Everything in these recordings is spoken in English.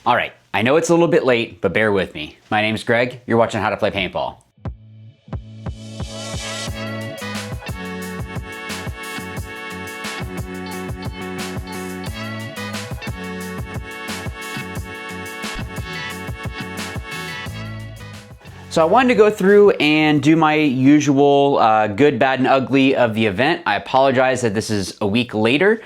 All right, I know it's a little bit late, but bear with me. My name's Greg, you're watching How to Play Paintball. So I wanted to go through and do my usual good, bad, and ugly of the event. I apologize that this is a week later.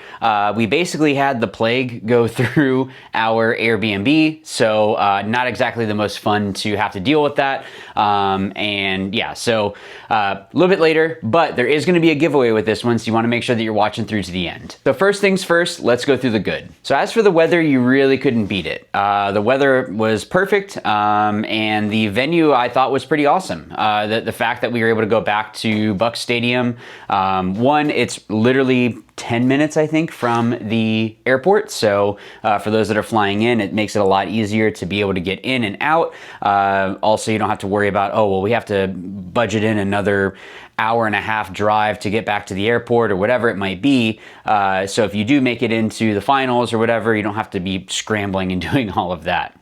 We basically had the plague go through our Airbnb, so not exactly the most fun to have to deal with that. And yeah, so a little bit later, but there is going to be a giveaway with this one, so you want to make sure that you're watching through to the end. So first things first, let's go through the good. So as for the weather, you really couldn't beat it. The weather was perfect, and the venue I thought was pretty awesome. The fact that we were able to go back to Buck Stadium, one, it's literally 10 minutes, I think, from the airport. So for those that are flying in, it makes it a lot easier to be able to get in and out. Also, you don't have to worry about, oh, well, we have to budget in another hour and a half drive to get back to the airport or whatever it might be. So if you do make it into the finals or whatever, you don't have to be scrambling and doing all of that.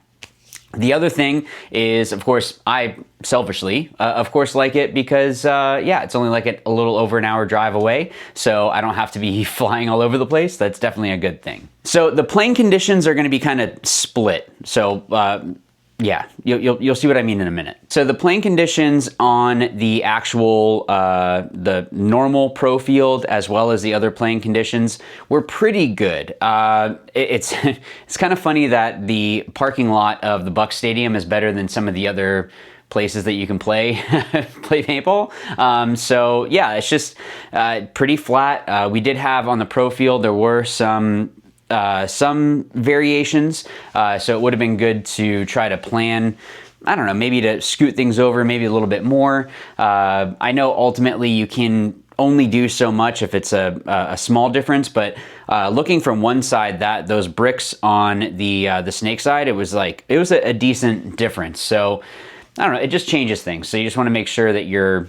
The other thing is, of course, I selfishly, of course, like it because, yeah, it's only like a little over an hour drive away, so I don't have to be flying all over the place. That's definitely a good thing. So the playing conditions are going to be kind of split. So, yeah, you'll see what I mean in a minute. So the playing conditions on the actual, the normal pro field as well as the other playing conditions were pretty good. It's kind of funny that the parking lot of the Buck Stadium is better than some of the other places that you can play paintball. So yeah, it's just pretty flat. We did have on the pro field, there were some variations, so it would have been good to try to plan, I don't know, maybe to scoot things over maybe a little bit more. I know ultimately you can only do so much if it's a small difference, but looking from one side, those bricks on the snake side, it was a decent difference. So I don't know, it just changes things. So you just want to make sure that you're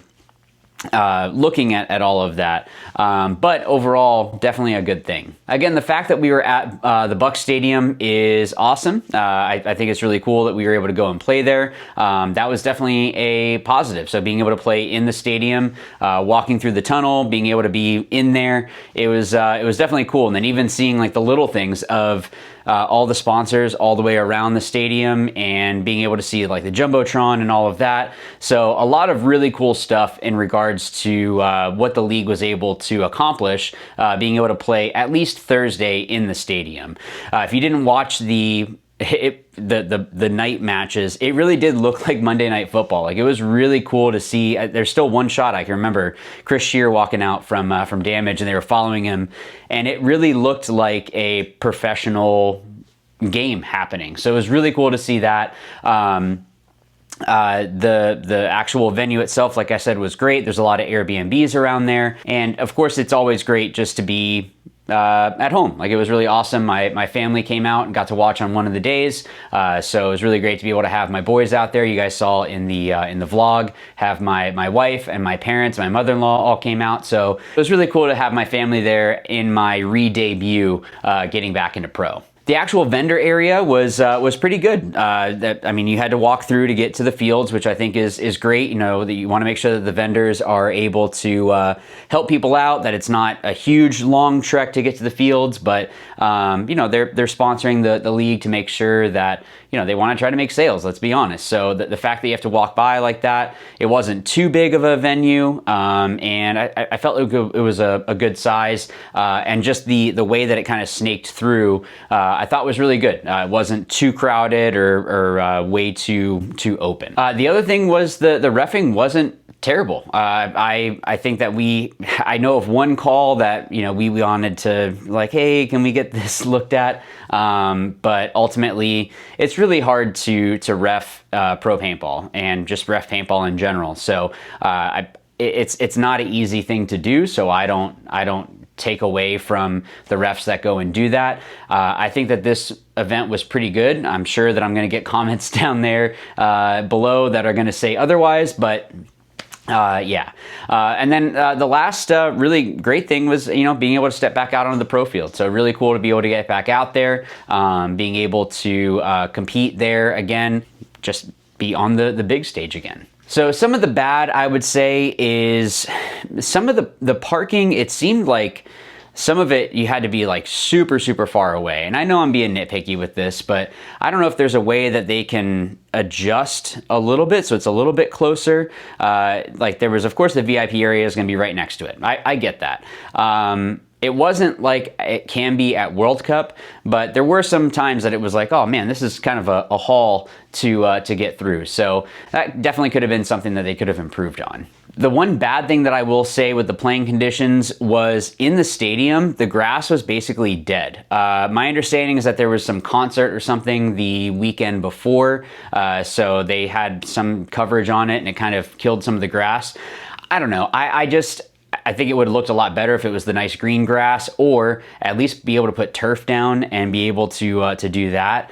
looking at all of that, but overall, definitely a good thing. Again, the fact that we were at the Buck Stadium is awesome. I think it's really cool that we were able to go and play there. That was definitely a positive. So being able to play in the stadium, walking through the tunnel, being able to be in there, it was definitely cool. And then even seeing like the little things of all the sponsors all the way around the stadium and being able to see like the Jumbotron and all of that. So a lot of really cool stuff in regards to what the league was able to accomplish, being able to play at least Thursday in the stadium. If you didn't watch the night matches, it really did look like Monday Night Football. Like it was really cool to see. There's still one shot I can remember, Chris Shear walking out from damage, and they were following him, and it really looked like a professional game happening. So it was really cool to see that. The actual venue itself, like I said, was great. There's a lot of Airbnbs around there, and of course, it's always great just to be at home. Like it was really awesome. My family came out and got to watch on one of the days, so it was really great to be able to have my boys out there. You guys saw in the vlog, have my wife and my parents, my mother-in-law all came out. So it was really cool to have my family there in my re-debut, getting back into pro. The actual vendor area was pretty good. I mean, you had to walk through to get to the fields, which I think is great. You know, that you want to make sure that the vendors are able to help people out, that it's not a huge long trek to get to the fields, but you know, they're sponsoring the league to make sure that, you know, they want to try to make sales, let's be honest. So the fact that you have to walk by like that, it wasn't too big of a venue, and I felt it was a good size, and just the way that it kind of snaked through, I thought was really good. It wasn't too crowded or way too open. The other thing was the reffing wasn't terrible. I think that I know of one call that, you know, we wanted to like, hey, can we get this looked at? But ultimately, it's really hard to ref pro paintball and just ref paintball in general. So it's not an easy thing to do. So I don't take away from the refs that go and do that. I think that this event was pretty good. I'm sure that I'm going to get comments down there below that are going to say otherwise, but Yeah. And then the last really great thing was, being able to step back out onto the pro field. So really cool to be able to get back out there, being able to compete there again, just be on the big stage again. So some of the bad, I would say, is some of the parking. It seemed like some of it you had to be like super, super far away. And I know I'm being nitpicky with this, but I don't know if there's a way that they can adjust a little bit so it's a little bit closer. Like there was, of course, the VIP area is going to be right next to it. I get that. It wasn't like it can be at World Cup, but there were some times that it was like, oh man, this is kind of a haul to get through. So that definitely could have been something that they could have improved on. The one bad thing that I will say with the playing conditions was in the stadium, the grass was basically dead. My understanding is that there was some concert or something the weekend before, so they had some coverage on it and it kind of killed some of the grass. I don't know. I think it would have looked a lot better if it was the nice green grass, or at least be able to put turf down and be able to do that.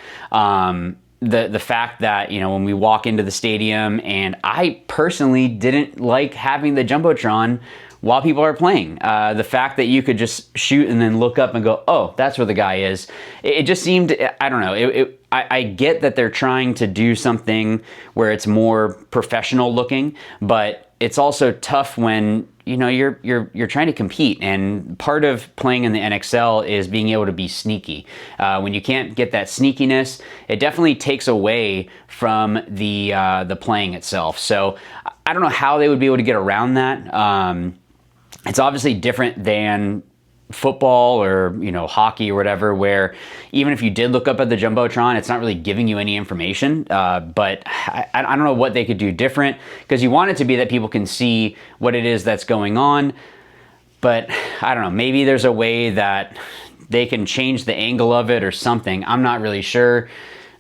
The fact that, when we walk into the stadium, and I personally didn't like having the Jumbotron while people are playing. The fact that you could just shoot and then look up and go, oh, that's where the guy is. It just seemed, I don't know, I get that they're trying to do something where it's more professional looking, but it's also tough when you're trying to compete, and part of playing in the NXL is being able to be sneaky. When you can't get that sneakiness, it definitely takes away from the playing itself. So I don't know how they would be able to get around that. It's obviously different than football or hockey or whatever, where even if you did look up at the Jumbotron, it's not really giving you any information. But I don't know what they could do different, because you want it to be that people can see what it is that's going on. But I don't know, maybe there's a way that they can change the angle of it or something. I'm not really sure.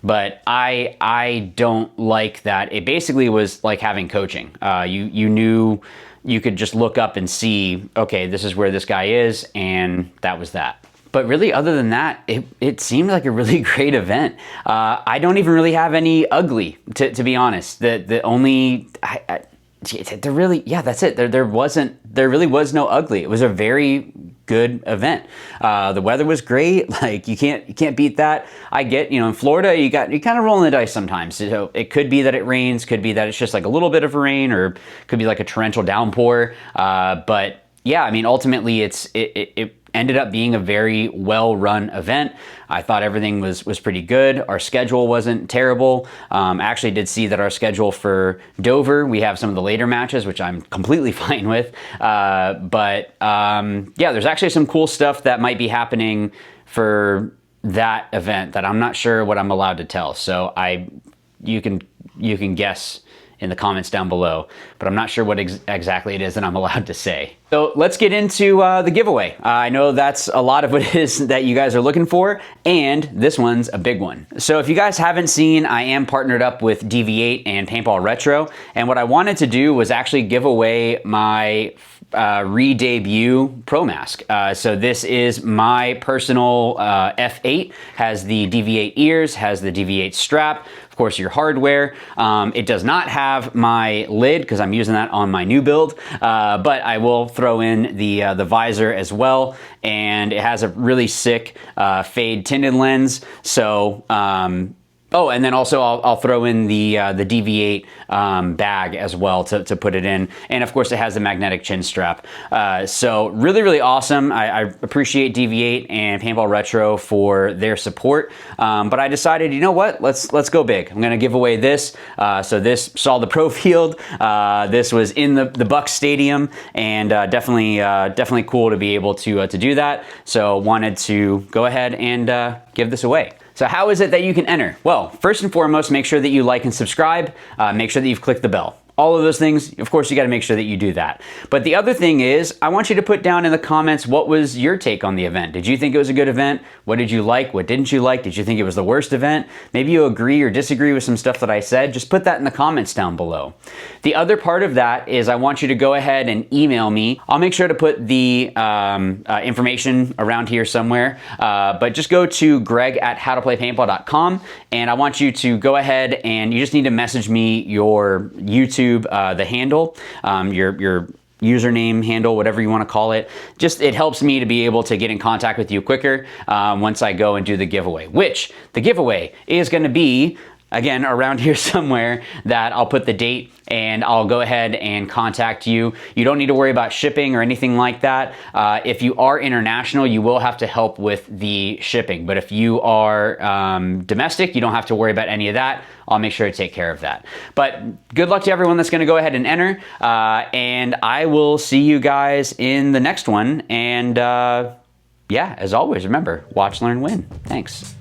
But I don't like that. It basically was like having coaching. You knew you could just look up and see, okay, this is where this guy is, and that was that. But really, other than that, it seemed like a really great event. I don't even really have any ugly, to be honest. The only, there really, yeah, that's it. There really was no ugly. It was a very good event. The weather was great. Like you can't beat that. I get, in Florida, you kind of rolling the dice sometimes. So it could be that it rains, could be that it's just like a little bit of rain, or could be like a torrential downpour. But yeah, I mean, ultimately it ended up being a very well-run event. I thought everything was pretty good. Our schedule wasn't terrible. I actually did see that our schedule for Dover, we have some of the later matches, which I'm completely fine with. But yeah, there's actually some cool stuff that might be happening for that event that I'm not sure what I'm allowed to tell. So you can guess in the comments down below, but I'm not sure what exactly it is that I'm allowed to say. So let's get into the giveaway. I know that's a lot of what it is that you guys are looking for, and this one's a big one. So if you guys haven't seen, I am partnered up with DV8 and Paintball Retro, and what I wanted to do was actually give away my re-debut Pro Mask. So this is my personal F8, has the DV8 ears, has the DV8 strap, of course your hardware. It does not have my lid because I'm using that on my new build, but I will throw in the visor as well, and it has a really sick fade tinted lens. So oh, and then also I'll throw in the DV8 bag as well to put it in. And of course it has the magnetic chin strap. So really, really awesome. I appreciate DV8 and Paintball Retro for their support. But I decided, you know what, let's go big. I'm gonna give away this. So this saw the pro field. This was in the Bucks Stadium, and definitely cool to be able to do that. So wanted to go ahead and give this away. So how is it that you can enter? Well, first and foremost, make sure that you like and subscribe. Make sure that you've clicked the bell. All of those things, of course, you got to make sure that you do that. But the other thing is, I want you to put down in the comments, what was your take on the event? Did you think it was a good event? What did you like? What didn't you like? Did you think it was the worst event? Maybe you agree or disagree with some stuff that I said. Just put that in the comments down below. The other part of that is I want you to go ahead and email me. I'll make sure to put the information around here somewhere, but just go to greg@howtoplaypaintball.com, and I want you to go ahead and you just need to message me your YouTube YouTube, the handle, your username, handle, whatever you want to call it. Just, it helps me to be able to get in contact with you quicker once I go and do the giveaway, which the giveaway is going to be, again, around here somewhere, that I'll put the date and I'll go ahead and contact you. You don't need to worry about shipping or anything like that. If you are international, you will have to help with the shipping. But if you are domestic, you don't have to worry about any of that. I'll make sure to take care of that. But good luck to everyone that's gonna go ahead and enter. And I will see you guys in the next one. And yeah, as always, remember, watch, learn, win. Thanks.